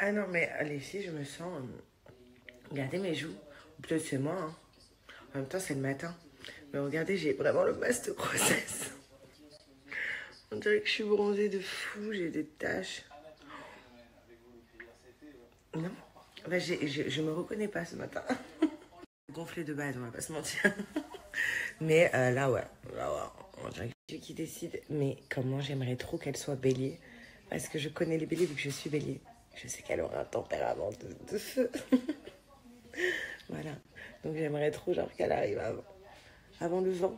Ah non, mais les filles, je me sens... regardez mes joues. Peut-être c'est moi, hein. En même temps, c'est le matin. Mais regardez, j'ai vraiment le masque de grossesse. On dirait que je suis bronzée de fou, j'ai des taches. Non, bah, je me reconnais pas ce matin. Gonflée de base, on va pas se mentir. Mais là, ouais. Là, ouais. On dirait que c'est qui décide. Mais comment j'aimerais trop qu'elle soit bélier. Parce que je connais les béliers vu que je suis bélier. Je sais qu'elle aura un tempérament de feu. Voilà. Donc j'aimerais trop genre qu'elle arrive avant le vent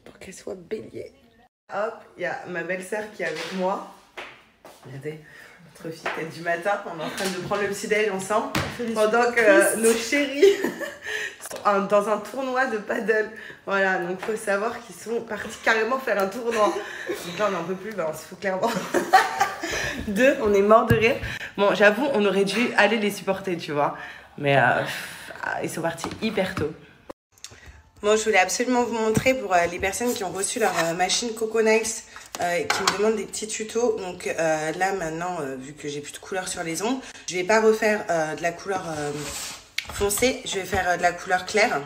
pour qu'elle soit bélier. Hop, il y a ma belle-sœur qui est avec moi. Regardez, notre fille tête du matin, on est en train de prendre le petit-déj ensemble. Pendant que nos chéris sont dans un tournoi de paddle. Voilà, donc il faut savoir qu'ils sont partis carrément faire un tournoi. Donc là, on n'en peut plus, on se fout clairement. Deux, on est mort de rire. Bon, j'avoue, on aurait dû aller les supporter, tu vois. Mais ils sont partis hyper tôt. Bon, je voulais absolument vous montrer pour les personnes qui ont reçu leur machine Coco Nails qui me demandent des petits tutos. Donc là, maintenant, vu que j'ai plus de couleur sur les ongles, je vais pas refaire de la couleur foncée, je vais faire de la couleur claire.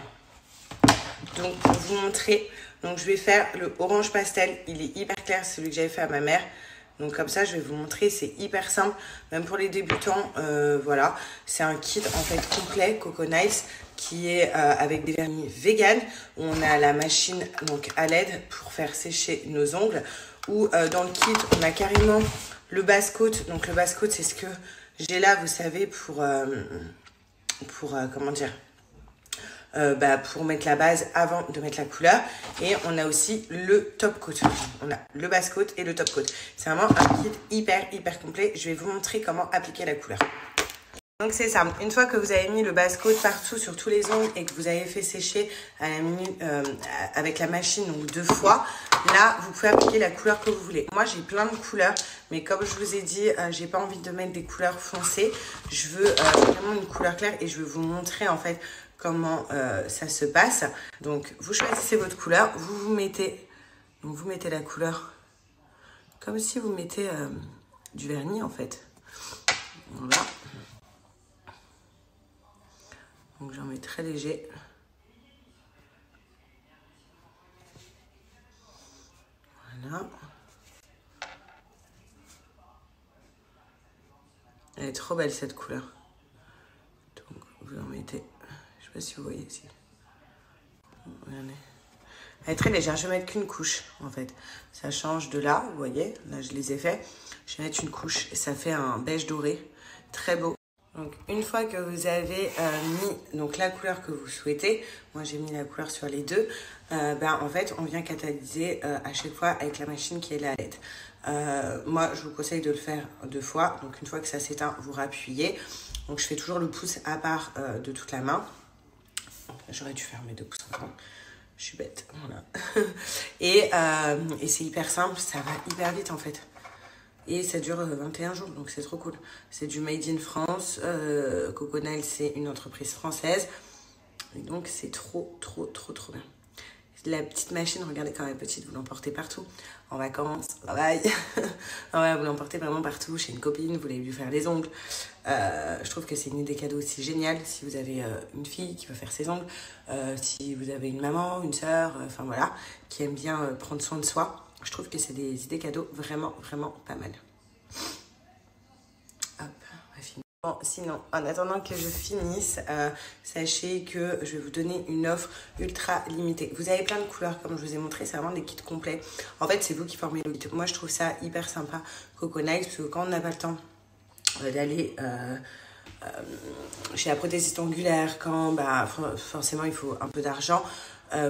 Donc, pour vous montrer, donc je vais faire le orange pastel. Il est hyper clair, c'est celui que j'avais fait à ma mère. Donc comme ça, je vais vous montrer, c'est hyper simple, même pour les débutants, voilà. C'est un kit en fait complet, Coco Nails, qui est avec des vernis vegan. On a la machine donc à LED pour faire sécher nos ongles. Ou dans le kit, on a carrément le base-coat. Donc le base-coat, c'est ce que j'ai là, vous savez, pour comment dire, pour mettre la base avant de mettre la couleur. Et on a aussi le top coat. On a le base coat et le top coat. C'est vraiment un kit hyper complet. Je vais vous montrer comment appliquer la couleur. Donc c'est ça, une fois que vous avez mis le base coat partout sur tous les ongles et que vous avez fait sécher à la minute, avec la machine donc 2 fois, là vous pouvez appliquer la couleur que vous voulez. Moi j'ai plein de couleurs, mais comme je vous ai dit, j'ai pas envie de mettre des couleurs foncées. Je veux vraiment une couleur claire et je vais vous montrer en fait comment ça se passe. Donc vous choisissez votre couleur, vous mettez la couleur comme si vous mettez du vernis en fait. Voilà. Donc j'en mets très léger. Voilà. Elle est trop belle cette couleur. Donc vous en mettez, je sais pas si vous voyez ici. Regardez. Elle est très légère, je vais mettre qu'une couche en fait. Ça change de là, vous voyez, là je les ai fait. Je vais mettre une couche et ça fait un beige doré, très beau. Donc une fois que vous avez mis donc, la couleur que vous souhaitez, moi j'ai mis la couleur sur les deux, en fait on vient catalyser à chaque fois avec la machine qui est la LED. Moi je vous conseille de le faire 2 fois, donc une fois que ça s'éteint, vous rappuyez. Donc je fais toujours le pouce à part de toute la main. J'aurais dû faire mes 2 pouces ensemble. Je suis bête, voilà. Et c'est hyper simple, ça va hyper vite en fait. Et ça dure 21 jours, donc c'est trop cool. C'est du Made in France. Coco Nails, c'est une entreprise française. Et donc, c'est trop bien. La petite machine, regardez quand elle est petite, vous l'emportez partout. En vacances, au travail. Ouais, vous l'emportez vraiment partout. Chez une copine, vous voulez lui faire les ongles. Je trouve que c'est une idée cadeau aussi géniale. Si vous avez une fille qui veut faire ses ongles. Si vous avez une maman, une sœur, enfin voilà, qui aime bien prendre soin de soi. Je trouve que c'est des idées cadeaux vraiment pas mal. Hop, on va finir. Bon, sinon, en attendant que je finisse, sachez que je vais vous donner une offre ultra limitée. Vous avez plein de couleurs, comme je vous ai montré, c'est vraiment des kits complets. En fait, c'est vous qui formez le kit. Moi, je trouve ça hyper sympa, Coco Nails, parce que quand on n'a pas le temps d'aller chez la prothésiste angulaire, quand forcément il faut un peu d'argent,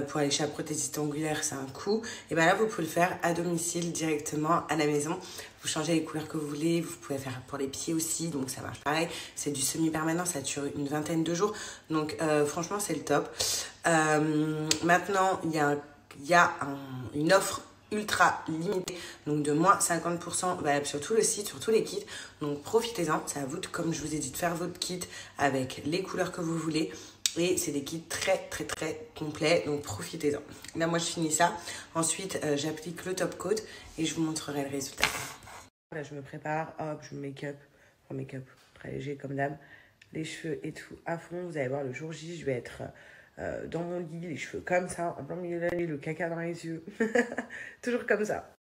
pour aller chez la prothésiste angulaire, c'est un coût. Et bien là, vous pouvez le faire à domicile, directement à la maison. Vous changez les couleurs que vous voulez. Vous pouvez faire pour les pieds aussi, donc ça marche pareil. C'est du semi-permanent, ça dure une vingtaine de jours. Donc franchement, c'est le top. Maintenant, il y a une offre ultra limitée, donc de moins 50% valable sur tout le site, sur tous les kits. Donc profitez-en, c'est à vous, comme je vous ai dit, de faire votre kit avec les couleurs que vous voulez. Et c'est des kits très complets, donc profitez-en. Là, moi, je finis ça. Ensuite, j'applique le top coat et je vous montrerai le résultat. Là, je me prépare, hop, je me make-up. Enfin, make-up, ultra léger comme d'hab. Les cheveux et tout à fond. Vous allez voir, le jour J, je vais être dans mon lit, les cheveux comme ça, en plein milieu de la nuit, le caca dans les yeux. Toujours comme ça.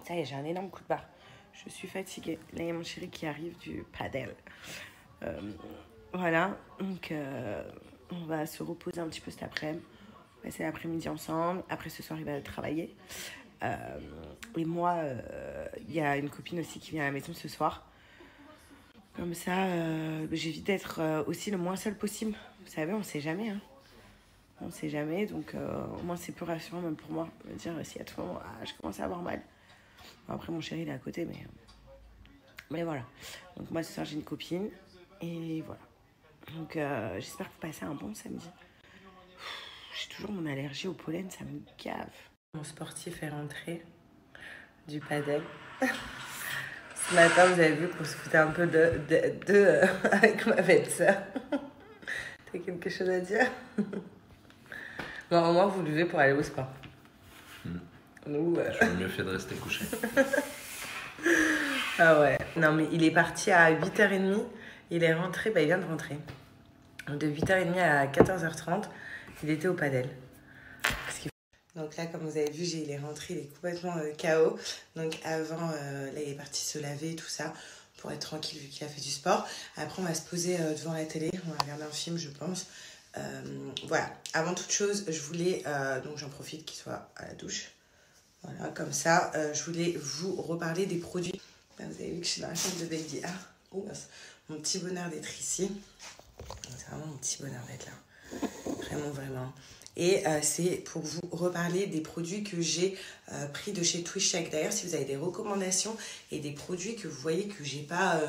Ça y est, j'ai un énorme coup de barre. Je suis fatiguée. Là, il y a mon chéri qui arrive du padel. Voilà, donc on va se reposer un petit peu cet après-midi. On va passer l'après-midi ensemble. Après, ce soir, il va travailler. Et moi, il y a une copine aussi qui vient à la maison ce soir. Comme ça, j'évite d'être aussi le moins seule possible. Vous savez, on ne sait jamais. Hein. On ne sait jamais, donc au moins c'est plus rassurant même pour moi. Me dire si à tout moment, je commence à avoir mal. Bon, après, mon chéri, il est à côté, mais voilà. Donc moi, ce soir, j'ai une copine. Et voilà. Donc j'espère que vous passez un bon samedi. J'ai toujours mon allergie au pollen, ça me gave. Mon sportif est rentré du padel. Ce matin, vous avez vu qu'on se foutait un peu avec ma belle-sœur. T'as quelque chose à dire? Bon, au moins, vous levez pour aller au sport. Nous, J'aurais mieux fait de rester couché. Ah ouais. Non, mais il est parti à 8h30. Il est rentré, il vient de rentrer. De 8h30 à 14h30, il était au padel. Donc là, comme vous avez vu, il est rentré, il est complètement KO. Donc avant, là, il est parti se laver, tout ça, pour être tranquille vu qu'il a fait du sport. Après, on va se poser devant la télé, on va regarder un film, je pense. Voilà, avant toute chose, je voulais, donc j'en profite qu'il soit à la douche. Voilà, comme ça, je voulais vous reparler des produits. Là, vous avez vu que je suis dans la chambre de Baby A. Oh, mon petit bonheur d'être ici. C'est vraiment mon petit bonheur d'être là. Vraiment, vraiment. Et c'est pour vous reparler des produits que j'ai pris de chez Twishek. D'ailleurs, si vous avez des recommandations et des produits que vous voyez que j'ai pas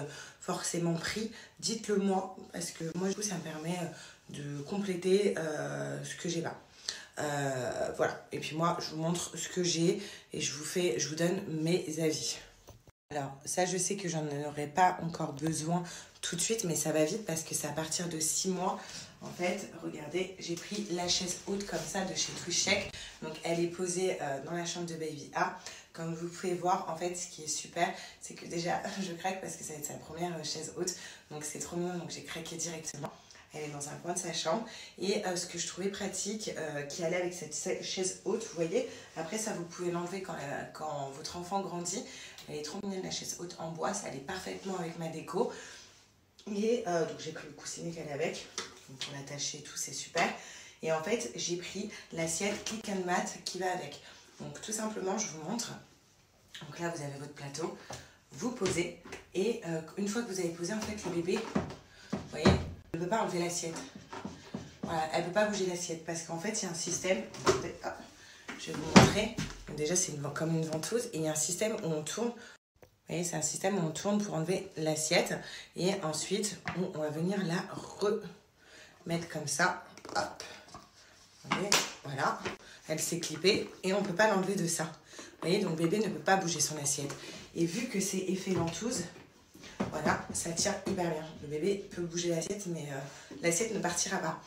forcément pris, dites-le moi. Parce que moi, du coup, ça me permet de compléter ce que j'ai pas. Voilà. Et puis moi, je vous montre ce que j'ai et je vous donne mes avis. Alors, ça, je sais que j'en aurai pas encore besoin tout de suite, mais ça va vite parce que c'est à partir de 6 mois. En fait, regardez, j'ai pris la chaise haute comme ça de chez Twishek. Donc, elle est posée dans la chambre de Baby A. Comme vous pouvez voir, en fait, ce qui est super, c'est que déjà, je craque parce que ça va être sa première chaise haute. Donc, c'est trop mignon, donc j'ai craqué directement. Elle est dans un coin de sa chambre. Et ce que je trouvais pratique, qui allait avec cette chaise haute, vous voyez, après ça, vous pouvez l'enlever quand votre enfant grandit. Elle est trop mignonne, la chaise haute en bois, ça allait parfaitement avec ma déco. Et donc j'ai pris le coussinet qu'elle est avec, donc pour l'attacher et tout, c'est super. Et en fait, j'ai pris l'assiette Click and Mat qui va avec. Donc tout simplement, je vous montre. Donc là, vous avez votre plateau, vous posez. Et une fois que vous avez posé, en fait, le bébé, vous voyez, elle ne peut pas enlever l'assiette. Voilà, elle ne peut pas bouger l'assiette parce qu'en fait, il y a un système. Hop, je vais vous montrer. Donc déjà, c'est comme une ventouse. Et il y a un système où on tourne. Vous voyez, c'est un système où on tourne pour enlever l'assiette. Et ensuite, on va venir la remettre comme ça. Hop. Vous voyez, voilà. Elle s'est clippée et on ne peut pas l'enlever de ça. Vous voyez, donc bébé ne peut pas bouger son assiette. Et vu que c'est effet ventouse, voilà, ça tient hyper bien. Le bébé peut bouger l'assiette, mais l'assiette ne partira pas.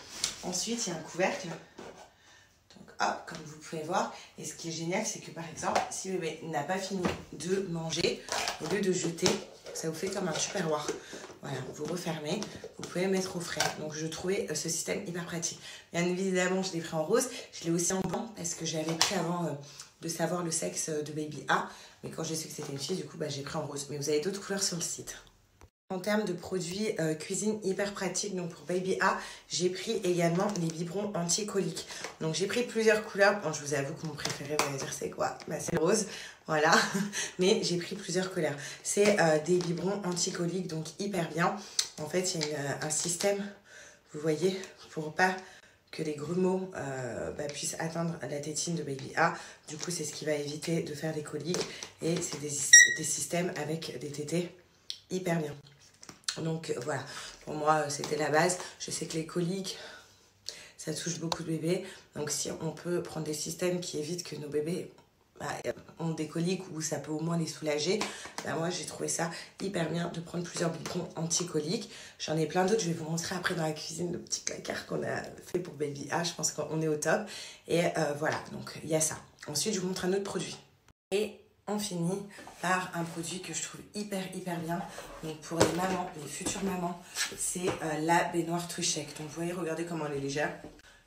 Ensuite, il y a un couvercle. Donc, hop, comme vous pouvez voir. Et ce qui est génial, c'est que par exemple, si bébé n'a pas fini de manger, au lieu de jeter, ça vous fait comme un tupperware. Voilà, vous refermez, vous pouvez le mettre au frais. Donc, je trouvais ce système hyper pratique. Bien évidemment, je l'ai pris en rose. Je l'ai aussi en blanc parce que j'avais pris avant de savoir le sexe de Baby A. Mais quand j'ai su que c'était une fille, du coup, j'ai pris en rose. Mais vous avez d'autres couleurs sur le site. En termes de produits cuisine hyper pratiques, donc pour Baby A, j'ai pris également les biberons anti-coliques. Donc j'ai pris plusieurs couleurs. Bon, je vous avoue que mon préféré, vous allez dire c'est quoi? C'est le rose, voilà. Mais j'ai pris plusieurs couleurs. C'est des biberons anti-coliques, donc hyper bien. En fait, il y a un système, vous voyez, pour pas que les grumeaux puissent atteindre la tétine de Baby A. Du coup, c'est ce qui va éviter de faire des coliques. Et c'est des systèmes avec des tétés hyper bien. Donc voilà, pour moi c'était la base. Je sais que les coliques, ça touche beaucoup de bébés. Donc si on peut prendre des systèmes qui évitent que nos bébés ont des coliques ou ça peut au moins les soulager, moi j'ai trouvé ça hyper bien de prendre plusieurs biberons anti-coliques. J'en ai plein d'autres, je vais vous montrer après dans la cuisine le petit placard qu'on a fait pour Baby A. Je pense qu'on est au top. Et voilà, donc il y a ça. Ensuite je vous montre un autre produit. Et on finit par un produit que je trouve hyper bien. Donc pour les mamans, les futures mamans, c'est la baignoire Twicheck. Donc vous voyez, regardez comment elle est légère.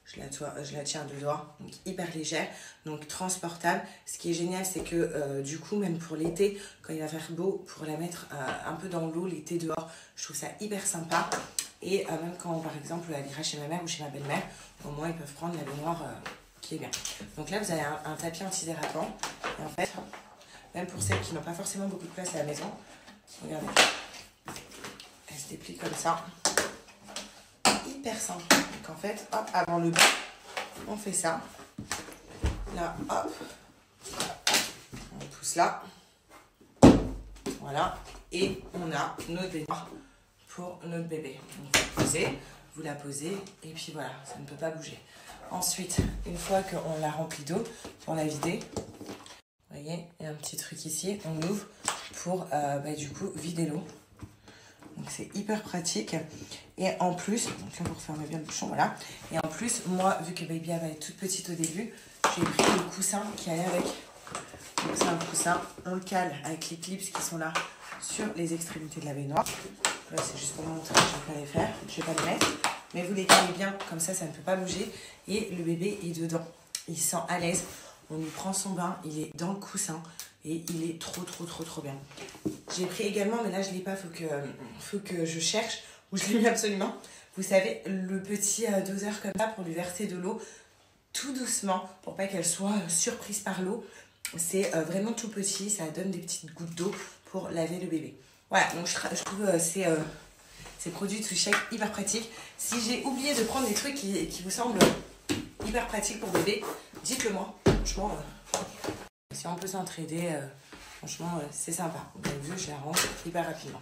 Je la tiens à 2 doigts, donc hyper légère, donc transportable. Ce qui est génial, c'est que du coup, même pour l'été, quand il va faire beau, pour la mettre un peu dans l'eau l'été dehors, je trouve ça hyper sympa. Et même quand, par exemple, elle ira chez ma mère ou chez ma belle-mère, au moins, ils peuvent prendre la baignoire qui est bien. Donc là, vous avez un tapis antidératant. Et en fait, même pour celles qui n'ont pas forcément beaucoup de place à la maison, regardez, elle se déplie comme ça. Hyper simple. Donc en fait, hop, avant le bain, on fait ça. Là, hop, on pousse là. Voilà. Et on a notre baignoire pour notre bébé. Donc vous la posez et puis voilà, ça ne peut pas bouger. Ensuite, une fois qu'on l'a rempli d'eau, pour la vider, vous voyez, il y a un petit truc ici, on ouvre pour du coup vider l'eau. Donc c'est hyper pratique. Et en plus, donc là vous refermez bien le bouchon, voilà. Et en plus, moi, vu que Baby va être toute petite au début, j'ai pris le coussin qui allait avec. Donc c'est un coussin, on le cale avec les clips qui sont là sur les extrémités de la baignoire. Là c'est juste pour vous montrer, je ne vais pas les faire, je ne vais pas les mettre. Mais vous les calez bien, comme ça ne peut pas bouger. Et le bébé est dedans, il se sent à l'aise. On lui prend son bain, il est dans le coussin. Et il est trop bien. J'ai pris également, mais là je ne l'ai pas, faut que je cherche, où je l'ai mis absolument. Vous savez, le petit doseur comme ça pour lui verser de l'eau tout doucement, pour pas qu'elle soit surprise par l'eau. C'est vraiment tout petit, ça donne des petites gouttes d'eau pour laver le bébé. Voilà, donc je trouve ces produits Twicheck hyper pratiques. Si j'ai oublié de prendre des trucs qui vous semblent hyper pratiques pour bébé, dites-le moi. Franchement, si on peut s'entraider, franchement, c'est sympa. Vous avez vu, je la range hyper rapidement.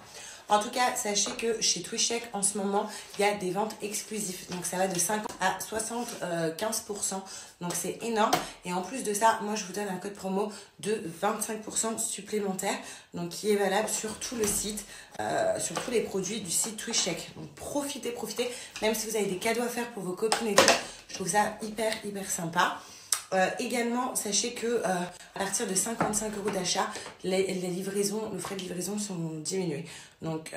En tout cas, sachez que chez Twicheck, en ce moment, il y a des ventes exclusives. Donc, ça va de 50 à 75%. Donc, c'est énorme. Et en plus de ça, moi, je vous donne un code promo de 25% supplémentaire. Donc, qui est valable sur tout le site, sur tous les produits du site Twicheck. Donc, profitez. Même si vous avez des cadeaux à faire pour vos copines et tout, je trouve ça hyper sympa. Également, sachez que à partir de 55 € d'achat, les livraisons, le frais de livraison sont diminués. Donc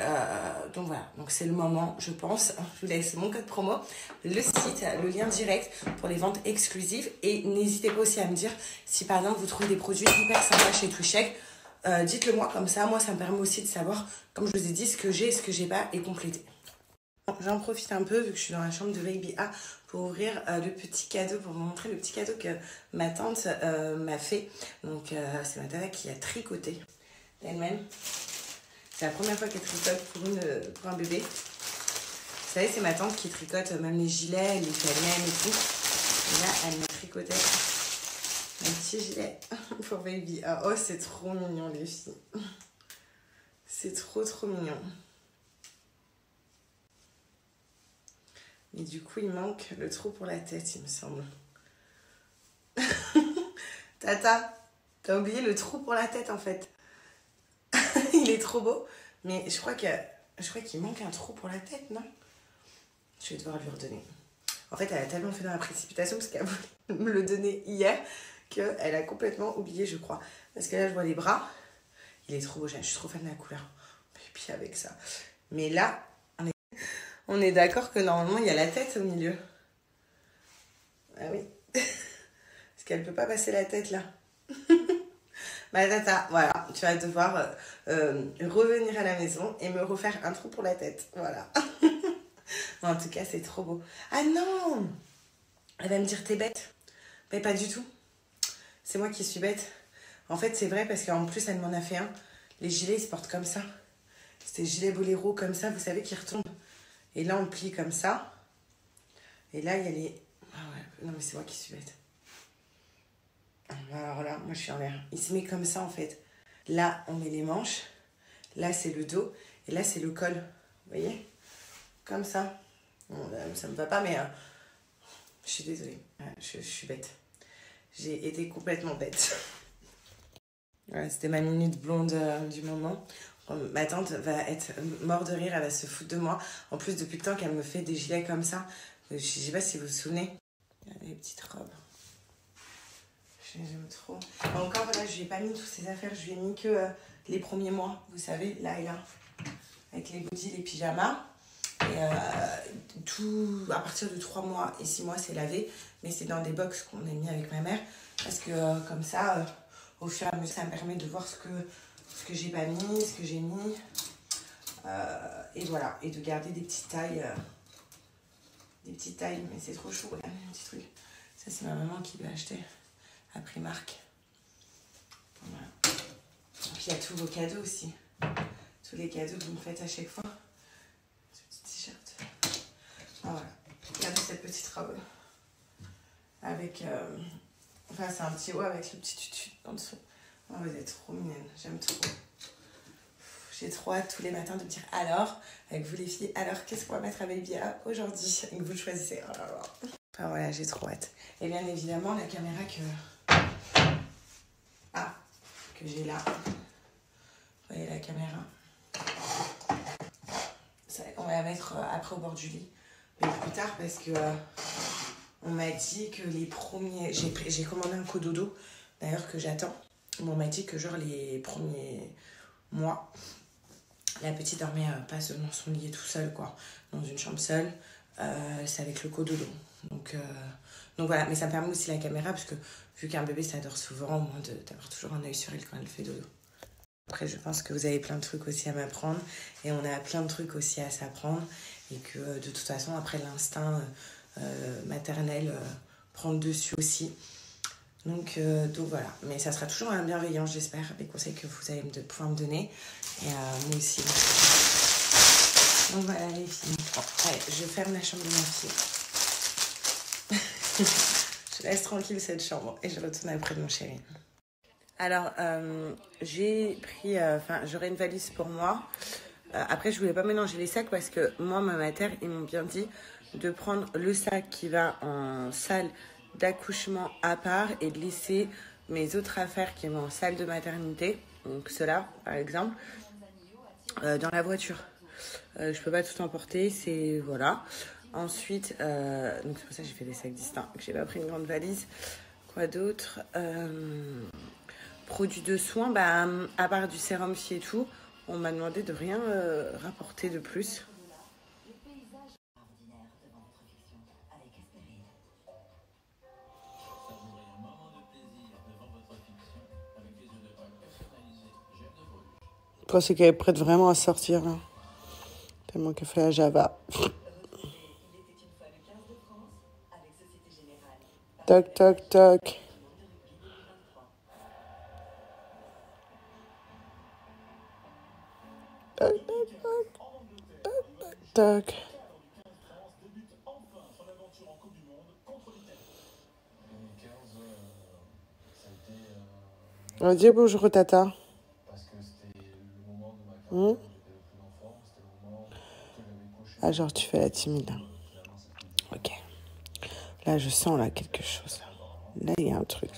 voilà, donc c'est le moment, je pense. Je vous laisse mon code promo, le site, le lien direct pour les ventes exclusives. Et n'hésitez pas aussi à me dire si par exemple vous trouvez des produits hyper sympas chez Twicheck. Dites-le moi, comme ça, moi ça me permet aussi de savoir, comme je vous ai dit, ce que j'ai et ce que j'ai pas et compléter. J'en profite un peu vu que je suis dans la chambre de Baby A pour ouvrir le petit cadeau, pour vous montrer le petit cadeau que ma tante m'a fait. Donc c'est ma tante qui a tricoté elle-même. C'est la première fois qu'elle tricote pour un bébé. Vous savez, c'est ma tante qui tricote même les gilets, elle les fait elle-même et tout. Et là, elle m'a tricoté un petit gilet pour Baby A. Oh, c'est trop mignon les filles. C'est trop mignon. Et du coup, il manque le trou pour la tête, il me semble. Tata, t'as oublié le trou pour la tête, en fait. Il est trop beau. Mais je crois qu'il manque un trou pour la tête, non? Je vais devoir lui redonner. En fait, elle a tellement fait dans la précipitation, parce qu'elle voulait me le donner hier, qu'elle a complètement oublié, je crois. Parce que là, je vois les bras. Il est trop beau, je suis trop fan de la couleur. Et puis avec ça. Mais là... On est d'accord que normalement, il y a la tête au milieu. Ah oui. Parce qu'elle ne peut pas passer la tête là. Bah tata, voilà. Tu vas devoir revenir à la maison et me refaire un trou pour la tête. Voilà. En tout cas, c'est trop beau. Ah non! Elle va me dire, t'es bête. Mais pas du tout. C'est moi qui suis bête. En fait, c'est vrai parce qu'en plus, elle m'en a fait un. Les gilets, ils se portent comme ça. C'est des gilets boléro comme ça, vous savez, qui retombent. Et là, on plie comme ça. Et là, il y a les... Ah ouais, non mais c'est moi qui suis bête. Alors là, moi je suis en l'air. Il se met comme ça en fait. Là, on met les manches. Là, c'est le dos. Et là, c'est le col. Vous voyez? Comme ça. Bon, là, ça me va pas, mais... je suis désolée. Je suis bête. J'ai été complètement bête. Voilà, c'était ma minute blonde du moment. Ma tante va être morte de rire, elle va se foutre de moi. En plus, depuis le temps qu'elle me fait des gilets comme ça, je sais pas si vous vous souvenez. Il y a des petites robes. J'aime trop. Encore là, je lui ai pas mis toutes ces affaires. Je lui ai mis que les premiers mois, vous savez, là et là. Avec les bodys, les pyjamas. Et tout, à partir de 3 mois et 6 mois, c'est lavé. Mais c'est dans des box qu'on a mis avec ma mère. Parce que comme ça, au fur et à mesure, ça me permet de voir ce que j'ai pas mis, ce que j'ai mis. Et voilà. Et de garder des petites tailles. Mais c'est trop chaud, là, un petit truc. Ça, c'est ma maman qui l'a acheté à Primark. Voilà. Et puis, il y a tous vos cadeaux aussi. Tous les cadeaux que vous me faites à chaque fois. Ce petit t-shirt. Ah, voilà. Regardez cette petite robe. Avec... Enfin, c'est un petit haut avec le petit tutu en dessous. Oh, vous êtes trop mignonne. J'aime trop. J'ai trop hâte tous les matins de me dire alors, avec vous les filles, alors qu'est-ce qu'on va mettre à Babybia aujourd'hui? Et que vous le choisissez. Oh là là. Enfin voilà, j'ai trop hâte. Et bien évidemment, la caméra que j'ai là. Vous voyez la caméra? Ça, on va la mettre après au bord du lit. Mais plus tard parce que on m'a dit que les premiers... J'ai commandé un cododo, d'ailleurs, que j'attends. On m'a dit que genre les premiers mois, la petite dormait pas dans son lit tout seul, quoi. Dans une chambre seule. C'est avec le cododo. Donc voilà, mais ça me permet aussi la caméra parce que vu qu'un bébé ça dort souvent, au moins d'avoir toujours un œil sur elle quand elle fait dodo. Après, je pense que vous avez plein de trucs aussi à m'apprendre et on a plein de trucs aussi à s'apprendre et que de toute façon, après l'instinct maternel prend le dessus aussi. Donc voilà, mais ça sera toujours un bienveillant, j'espère, les conseils que vous allez pouvoir me donner et moi aussi. Donc voilà les filles. Bon, allez, je ferme la chambre de ma fille. Je laisse tranquille cette chambre et je retourne après de mon chéri. Alors, j'ai pris... j'aurai une valise pour moi. Après, je voulais pas mélanger les sacs parce que moi, ma mater, ils m'ont bien dit de prendre le sac qui va en salle d'accouchement à part et de laisser mes autres affaires qui vont en salle de maternité, donc cela, par exemple, dans la voiture. Je peux pas tout emporter, c'est... Voilà. Ensuite, donc c'est pour ça que j'ai fait des sacs distincts, que j'ai pas pris une grande valise. Quoi d'autre? Produits de soins, à part du sérum ci et tout, on m'a demandé de rien rapporter de plus. Je pensais qu'elle est prête vraiment à sortir, là. Tellement qu'elle fait la Java. Toc, toc, toc. Toc, toc, toc. Toc, toc, toc. On va dire bonjour Tata. Ah, genre tu fais la timide. Ok. Là, je sens là quelque chose. Là, il y a un truc.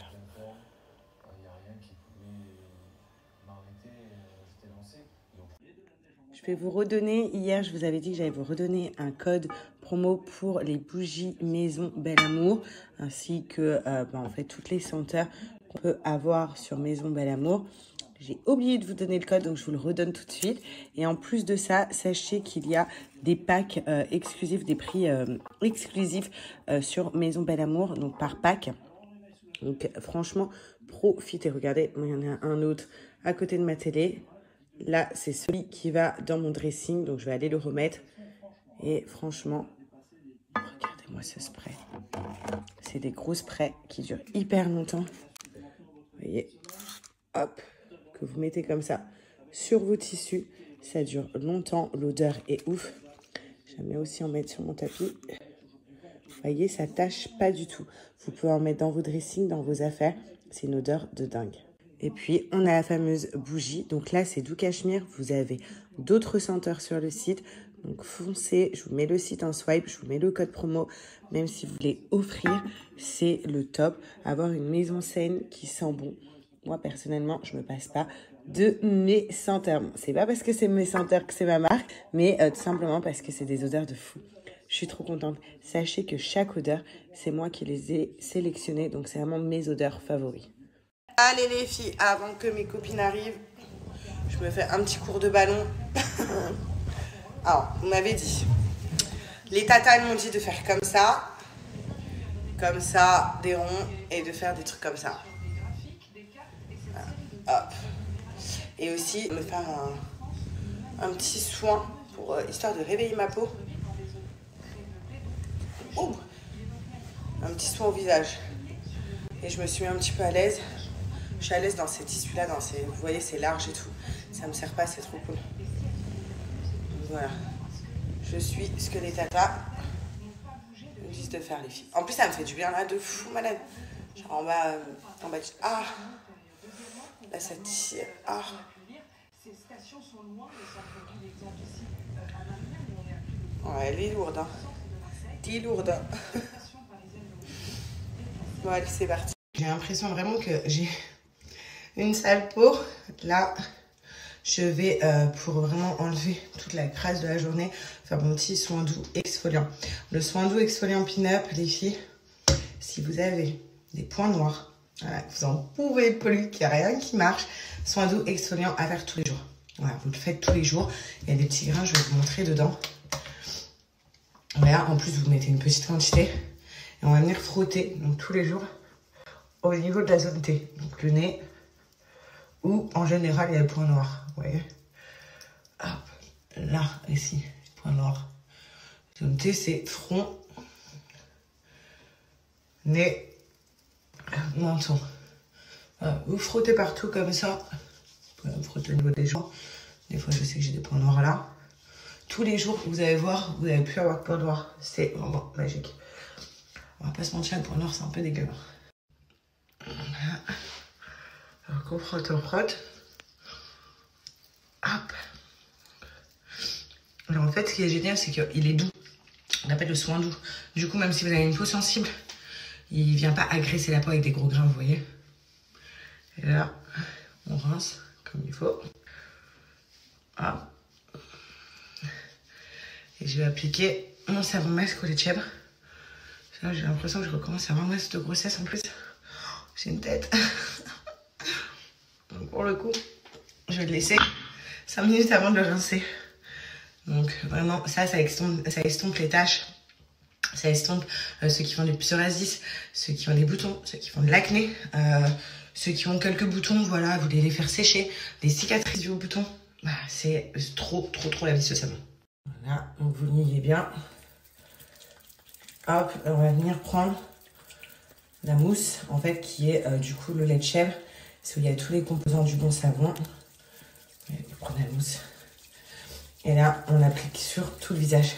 Je vais vous redonner, hier, je vous avais dit que j'allais vous redonner un code promo pour les bougies Maison Bel Amour, ainsi que en fait toutes les senteurs qu'on peut avoir sur Maison Bel Amour. J'ai oublié de vous donner le code, donc je vous le redonne tout de suite. Et en plus de ça, sachez qu'il y a des packs exclusifs, des prix exclusifs sur Maison Bel Amour, donc par pack. Donc franchement, profitez. Regardez, il y en a un autre à côté de ma télé. Là, c'est celui qui va dans mon dressing, donc je vais aller le remettre. Et franchement, regardez-moi ce spray. C'est des gros sprays qui durent hyper longtemps. Vous voyez, hop, que vous mettez comme ça sur vos tissus. Ça dure longtemps, l'odeur est ouf. J'aime bien aussi en mettre sur mon tapis. Vous voyez, ça tâche pas du tout. Vous pouvez en mettre dans vos dressings, dans vos affaires. C'est une odeur de dingue. Et puis, on a la fameuse bougie. Donc là, c'est doux cachemire. Vous avez d'autres senteurs sur le site. Donc, foncez. Je vous mets le site en swipe. Je vous mets le code promo. Même si vous voulez offrir, c'est le top. Avoir une maison saine qui sent bon. Moi, personnellement, je me passe pas de mes senteurs. Bon, c'est pas parce que c'est mes senteurs que c'est ma marque, mais tout simplement parce que c'est des odeurs de fou. Je suis trop contente. Sachez que chaque odeur, c'est moi qui les ai sélectionnées. Donc, c'est vraiment mes odeurs favoris. Allez les filles, avant que mes copines arrivent, je me fais un petit cours de ballon. Alors, vous m'avez dit, les tatas elles m'ont dit de faire comme ça, des ronds, et de faire des trucs comme ça. Voilà. Hop. Et aussi me faire un petit soin pour histoire de réveiller ma peau. Oh, un petit soin au visage. Et je me suis mis un petit peu à l'aise. Je suis à l'aise dans ces tissus-là, vous voyez, c'est large et tout. Ça me sert pas, c'est trop cool. Donc voilà. Je suis ce que les tatas me disent de faire, les filles. En plus, ça me fait du bien là, de fou malade. Genre en bas, ah, là ça tire, ah. Ouais, elle est lourde, hein. T'es lourde. Bon, allez, c'est parti. J'ai l'impression vraiment que j'ai une sale peau. Là, je vais, pour vraiment enlever toute la crasse de la journée, faire mon petit soin doux exfoliant. Le soin doux exfoliant pin-up, les filles, si vous avez des points noirs, voilà, vous en pouvez plus, qu'il n'y a rien qui marche, soin doux exfoliant à faire tous les jours. Voilà, vous le faites tous les jours. Il y a des petits grains, je vais vous montrer dedans. Voilà, en plus, vous mettez une petite quantité. Et on va venir frotter, donc tous les jours, au niveau de la zone T. Donc le nez, où en général, il y a le point noir. Vous voyez? Hop, là, ici, point noir. Zone T, c'est front, nez, menton. Voilà, vous frottez partout comme ça. Vous pouvez frotter au niveau des jambes. Des fois, je sais que j'ai des points noirs là. Tous les jours, vous allez voir, vous n'allez plus avoir de points noirs. C'est vraiment magique. On va pas se mentir, le point noir, c'est un peu dégueu. Voilà. Donc, on frotte. Hop. Alors, en fait, ce qui est génial, c'est qu'il est doux. On appelle le soin doux. Du coup, même si vous avez une peau sensible, il vient pas agresser la peau avec des gros grains, vous voyez. Et là, on rince comme il faut. Hop. Et je vais appliquer mon savon masque au lait de chèvre. Là, j'ai l'impression que je recommence à avoir un masque de grossesse en plus. J'ai une tête. Donc pour le coup, je vais le laisser 5 minutes avant de le rincer. Donc vraiment, ça estompe les taches. Ça estompe ceux qui font du psoriasis, ceux qui ont des boutons, ceux qui font de l'acné, ceux qui ont quelques boutons, voilà, vous voulez les faire sécher, des cicatrices du bouton. Bah, c'est trop la vie ce savon. Voilà, donc vous le liez bien. Hop, on va venir prendre la mousse, en fait, qui est du coup le lait de chèvre. C'est où il y a tous les composants du bon savon. Vous prenez la mousse. Et là, on applique sur tout le visage.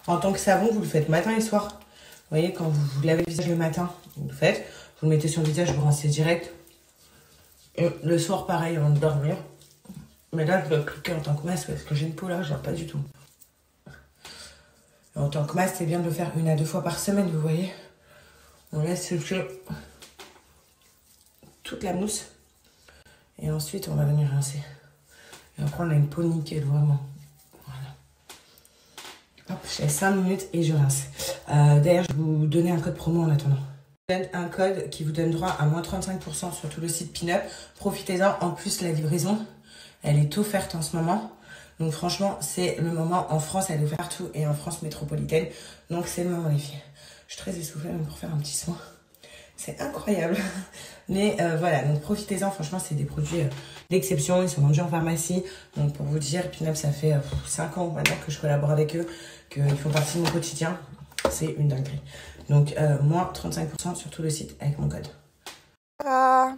En tant que savon, vous le faites matin et soir. Vous voyez, quand vous lavez le visage le matin, vous le faites. Vous le mettez sur le visage, vous rincez direct. Et le soir, pareil, avant de dormir. Mais là, je vais appliquer en tant que masque parce que j'ai une peau là, je n'aime pas du tout. En tant que masque, c'est bien de le faire 1 à 2 fois par semaine, vous voyez. On laisse sécher toute la mousse. Et ensuite, on va venir rincer. Et après, on a une peau nickel, vraiment. Voilà. Hop, je laisse 5 minutes et je rince. D'ailleurs, je vais vous donner un code promo en attendant. Je vous donne un code qui vous donne droit à moins 35% sur tout le site Pin-Up. Profitez-en. En plus, la livraison, elle est offerte en ce moment. Donc franchement, c'est le moment. En France, elle est ouverte partout et en France métropolitaine. Donc c'est le moment, les filles. Je suis très essoufflée même pour faire un petit soin. C'est incroyable. Mais voilà, donc profitez-en. Franchement, c'est des produits d'exception. Ils sont vendus en pharmacie. Donc pour vous dire, Pin-Up, ça fait 5 ans maintenant que je collabore avec eux, qu'ils font partie de mon quotidien. C'est une dinguerie. Donc moins 35% sur tout le site avec mon code. Ah,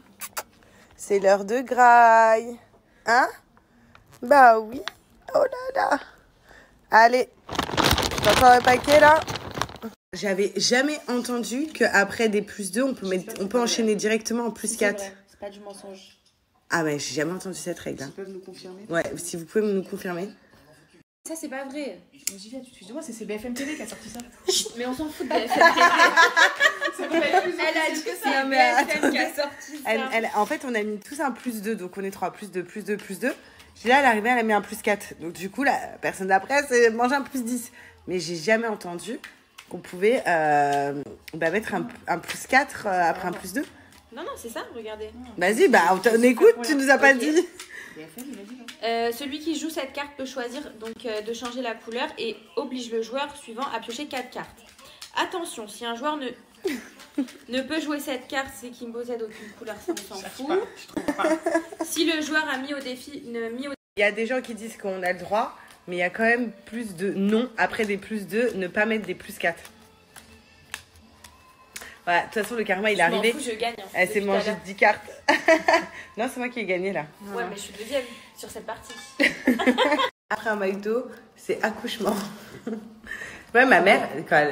c'est l'heure de graille. Hein? Bah oui. Oh là là. Allez. T'entends le paquet là? J'avais jamais entendu qu'après des +2, on peut enchaîner directement en +4. C'est pas du mensonge. Ah ouais, j'ai jamais entendu cette règle. Ils peuvent nous confirmer. Ouais, si vous pouvez nous confirmer. Ça, c'est pas vrai. Juliette, tu te dis, moi, c'est BFM TV qui a sorti ça. Mais on s'en fout de BFM TV. Elle a dit que c'est BFM qui a sorti ça. En fait, on a mis tous un +2, donc on est 3, +2, +2, +2. Là, à l'arrivée, elle a mis un +4. Donc, du coup, la personne d'après, c'est manger un +10. Mais j'ai jamais entendu qu'on pouvait mettre un +4 après un +2. Non, c'est ça, regardez. Vas-y, on écoute, tu nous as pas dit. Celui qui joue cette carte peut choisir donc de changer la couleur et oblige le joueur suivant à piocher 4 cartes. Attention, si un joueur ne peut jouer cette carte, c'est qu'il ne possède aucune couleur, ça on s'en fout. Si le joueur a mis au défi... Il y a des gens qui disent qu'on a le droit, mais il y a quand même plus de non après des +2, ne pas mettre des +4. Voilà, de toute façon, le karma, il est arrivé. Je gagne. Elle s'est mangée 10 cartes. Non, c'est moi qui ai gagné, là. Ouais, mais je suis deuxième sur cette partie. Après un McDo, c'est accouchement. Ouais, ma mère,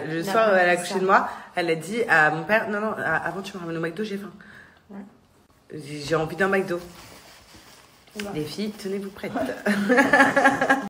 le soir, elle a accouché de moi, elle a dit à mon père, non, avant tu me ramènes au McDo, j'ai faim. Ouais. J'ai envie d'un McDo. Les filles, tenez-vous prêtes.